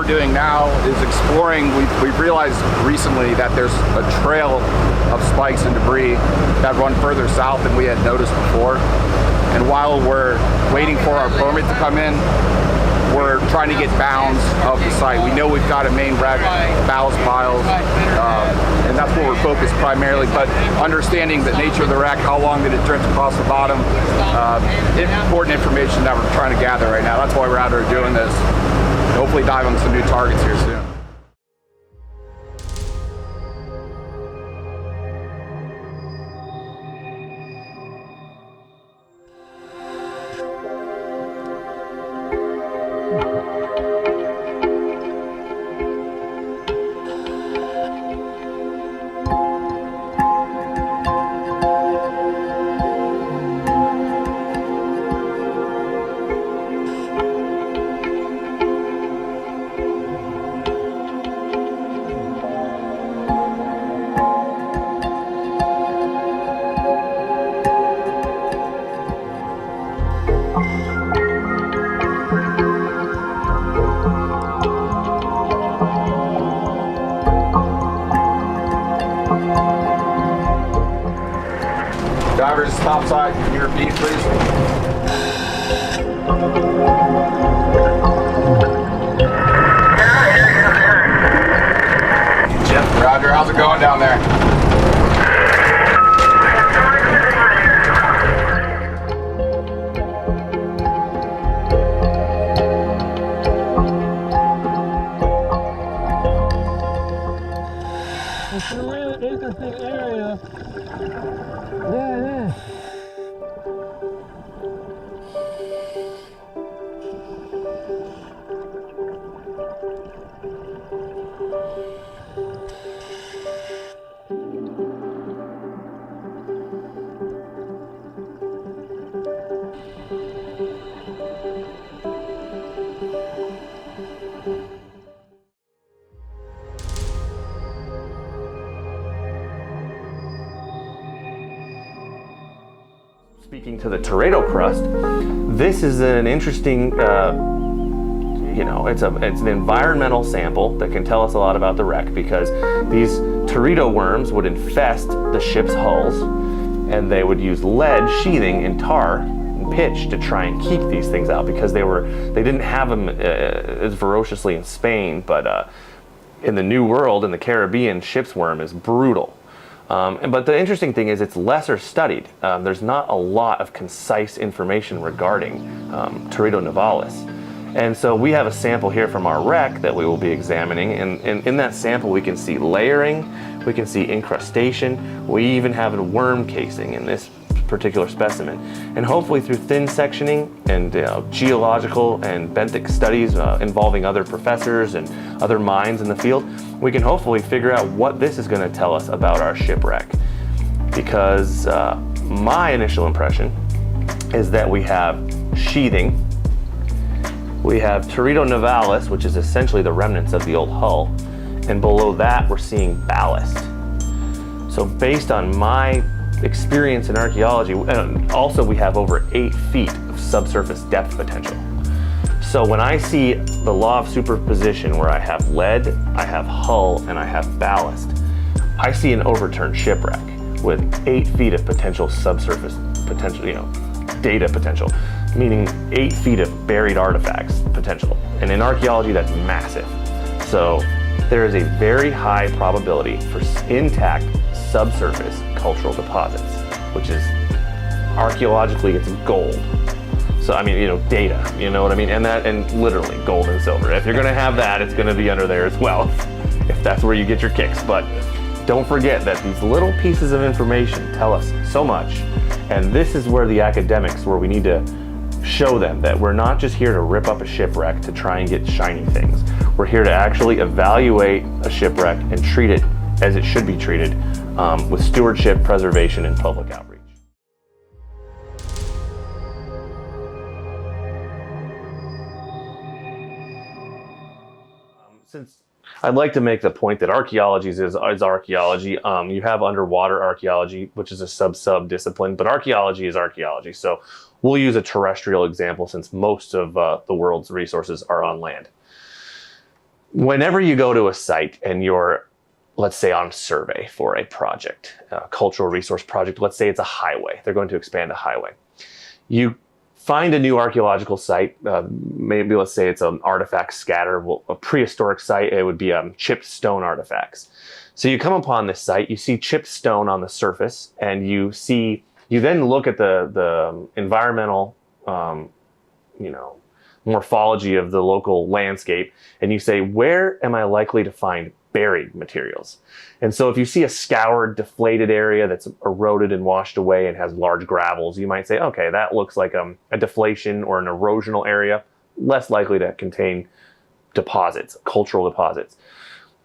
we're doing now is exploring. We've realized recently that there's a trail of spikes and debris that run further south than we had noticed before. And while we're waiting for our permit to come in, we're trying to get bounds of the site. We know we've got a main wreck, ballast piles, and that's where we're focused primarily, but understanding the nature of the wreck, how long did it drift across the bottom, important information that we're trying to gather right now. That's why we're out here doing this. Hopefully dive on some new targets here soon. Divers, topside, can you repeat, please? Jeff, Roger, how's it going down there? It's a really interesting area. Yeah, it is. Speaking to the Teredo crust, this is an interesting, it's an environmental sample that can tell us a lot about the wreck, because these Teredo worms would infest the ship's hulls, and they would use lead sheathing and tar and pitch to try and keep these things out, because they didn't have them as ferociously in Spain, but in the New World, in the Caribbean, ship's worm is brutal. But the interesting thing is it's lesser studied. There's not a lot of concise information regarding Teredo nivalis. And so we have a sample here from our wreck that we will be examining, and in that sample we can see layering, we can see incrustation, we even have a worm casing in this particular specimen. And hopefully through thin sectioning and geological and benthic studies involving other professors and other minds in the field, we can hopefully figure out what this is going to tell us about our shipwreck. Because my initial impression is that we have sheathing, we have Teredo nivalis, which is essentially the remnants of the old hull, and below that we're seeing ballast. So based on my experience in archaeology, and also we have over 8 feet of subsurface depth potential. So when I see the law of superposition where I have lead, I have hull, and I have ballast, I see an overturned shipwreck with 8 feet of potential subsurface potential, data potential, meaning 8 feet of buried artifacts potential. And in archaeology, that's massive. So there is a very high probability for intact subsurface cultural deposits, which is archaeologically it's gold. So I mean, data, you know what I mean? And literally gold and silver. If you're gonna have that, it's gonna be under there as well, if that's where you get your kicks. But don't forget that these little pieces of information tell us so much. And this is where the academics, where we need to show them that we're not just here to rip up a shipwreck to try and get shiny things. We're here to actually evaluate a shipwreck and treat it as it should be treated, with stewardship, preservation, and public outreach. Since I'd like to make the point that archaeology is archaeology. You have underwater archaeology, which is a sub-discipline, but archaeology is archaeology. So we'll use a terrestrial example since most of the world's resources are on land. Whenever you go to a site and you're, let's say, on survey for a project, a cultural resource project, let's say it's a highway, they're going to expand a highway. You find a new archaeological site, maybe let's say it's an artifact scatter, a prehistoric site, it would be chipped stone artifacts. So you come upon this site, you see chipped stone on the surface, and you then look at the environmental, morphology of the local landscape, and you say, where am I likely to find buried materials? And so if you see a scoured, deflated area that's eroded and washed away and has large gravels, you might say, okay, that looks like a deflation or an erosional area, less likely to contain deposits, cultural deposits.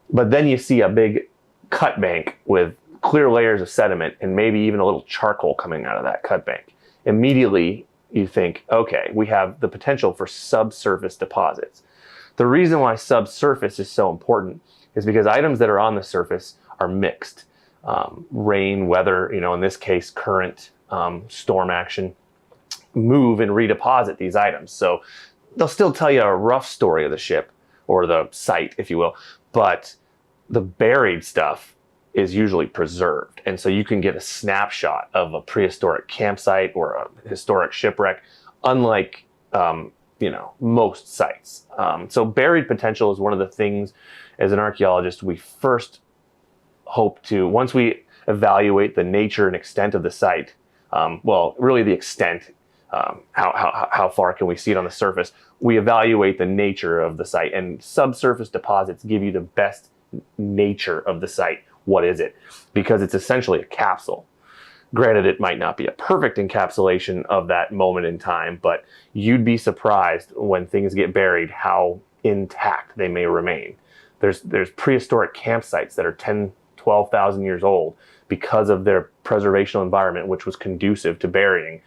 But then you see a big cut bank with clear layers of sediment and maybe even a little charcoal coming out of that cut bank. Immediately you think, okay, we have the potential for subsurface deposits. The reason why subsurface is so important is because items that are on the surface are mixed. Rain, weather, in this case, current, storm action, move and redeposit these items. So they'll still tell you a rough story of the ship or the site, if you will, but the buried stuff is usually preserved. And so you can get a snapshot of a prehistoric campsite or a historic shipwreck, unlike, most sites. So buried potential is one of the things as an archaeologist we first hope to, once we evaluate the nature and extent of the site, really the extent, how far can we see it on the surface, we evaluate the nature of the site, and subsurface deposits give you the best nature of the site. What is it? Because it's essentially a capsule. Granted, it might not be a perfect encapsulation of that moment in time, but you'd be surprised when things get buried how intact they may remain. There's prehistoric campsites that are 10, 12,000 years old because of their preservational environment, which was conducive to burying.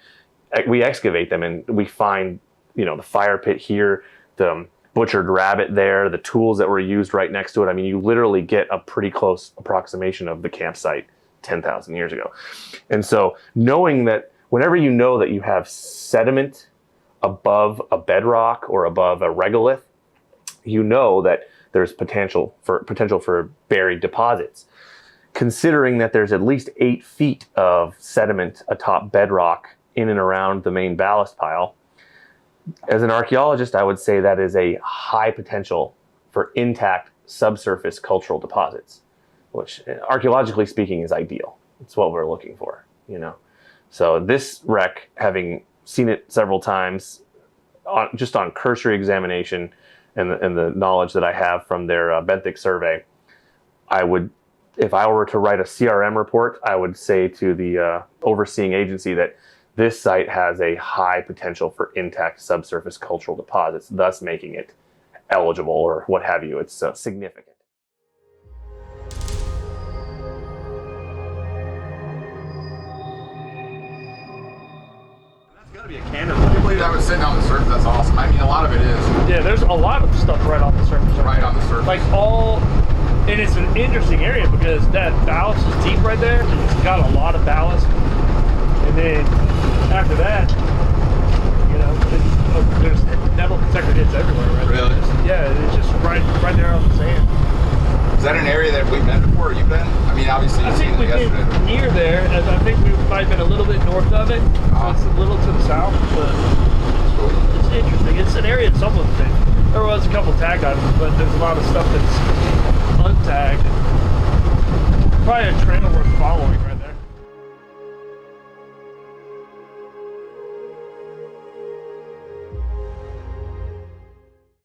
We excavate them and we find, the fire pit here, the butchered rabbit there, the tools that were used right next to it. I mean, you literally get a pretty close approximation of the campsite 10,000 years ago. And so knowing that whenever you know that you have sediment above a bedrock or above a regolith, you know that there's potential for buried deposits. Considering that there's at least 8 feet of sediment atop bedrock in and around the main ballast pile, as an archaeologist, I would say that is a high potential for intact subsurface cultural deposits, which archaeologically speaking is ideal. It's what we're looking for, So this wreck, having seen it several times, just on cursory examination and the knowledge that I have from their benthic survey, if I were to write a CRM report, I would say to the overseeing agency that this site has a high potential for intact subsurface cultural deposits, thus making it eligible or what have you. It's significant. That's got to be a Cannonball. I believe that was sitting on the surface. That's awesome. I mean, a lot of it is. Yeah, there's a lot of stuff right on the surface. Right on the surface. And it's an interesting area because that ballast is deep right there. It's got a lot of ballast. And then after that, there's metal detector hits everywhere. Right? Really? It's just right there on the sand. Is that an area that we've been before? You've been? I mean, obviously I you've think seen we've it been yesterday. near there, as I think we might have been a little bit north of it. So it's a little to the south, but it's interesting. It's an area that's almost been. There was a couple tagged items, but there's a lot of stuff that's untagged. Probably a trail worth following right